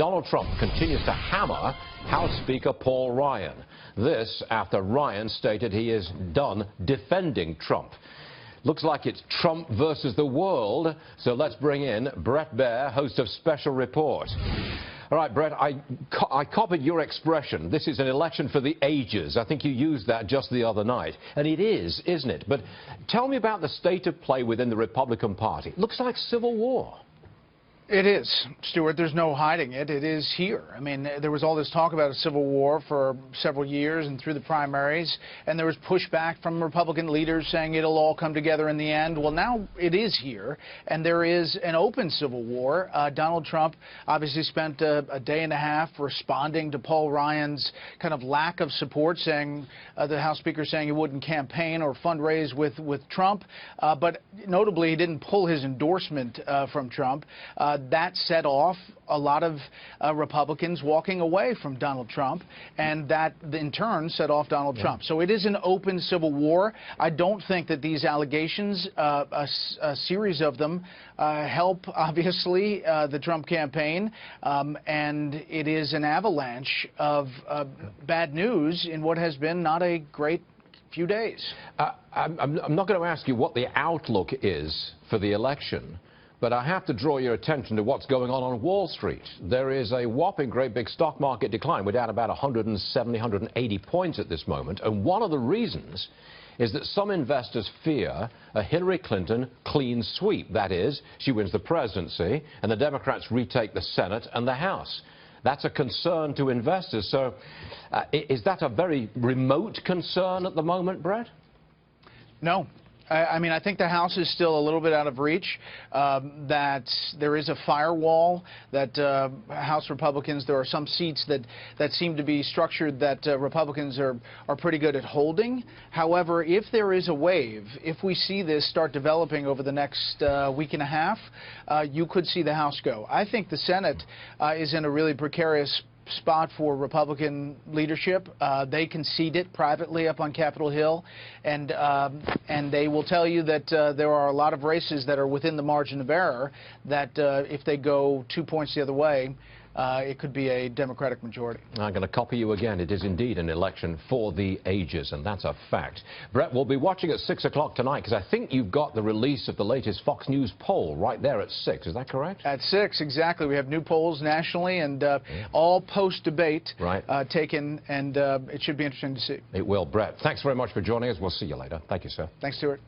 Donald Trump continues to hammer House Speaker Paul Ryan. This after Ryan stated he is done defending Trump. Looks like it's Trump versus the world, so let's bring in Bret Baier, host of Special Report. All right, Bret, I copied your expression. This is an election for the ages. I think you used that just the other night. And it is, isn't it? But tell me about the state of play within the Republican Party. Looks like civil war. It is, Stuart. There's no hiding it. It is here. I mean, there was all this talk about a civil war for several years and through the primaries, and there was pushback from Republican leaders saying it'll all come together in the end. Well, now it is here, and there is an open civil war. Donald Trump obviously spent a day and a half responding to Paul Ryan's kind of lack of support, saying the House Speaker saying he wouldn't campaign or fundraise with Trump. But notably, he didn't pull his endorsement from Trump. That set off a lot of Republicans walking away from Donald Trump, and that in turn set off Donald Trump. So it is an open civil war. I don't think that these allegations, a series of them, help, obviously, the Trump campaign, and it is an avalanche of bad news in what has been not a great few days. I'm not going to ask you what the outlook is for the election, but I have to draw your attention to what's going on Wall Street. There is a whopping great big stock market decline. We're down about 170, 180 points at this moment. And one of the reasons is that some investors fear a Hillary Clinton clean sweep. That is, she wins the presidency and the Democrats retake the Senate and the House. That's a concern to investors. So is that a very remote concern at the moment, Bret? No. I mean, I think the House is still a little bit out of reach, that there is a firewall, that House Republicans, there are some seats that seem to be structured that Republicans are pretty good at holding. However, if there is a wave, if we see this start developing over the next week and a half, you could see the House go. I think the Senate is in a really precarious spot for Republican leadership. They concede it privately up on Capitol Hill, and they will tell you that there are a lot of races that are within the margin of error, that if they go 2 points the other way, it could be a Democratic majority. I'm going to copy you again. It is indeed an election for the ages, and that's a fact. Bret, we'll be watching at 6 o'clock tonight, because I think you've got the release of the latest Fox News poll right there at 6. Is that correct? At 6, exactly. We have new polls nationally, and all post-debate taken, and it should be interesting to see. It will. Bret, thanks very much for joining us. We'll see you later. Thank you, sir. Thanks, Stuart.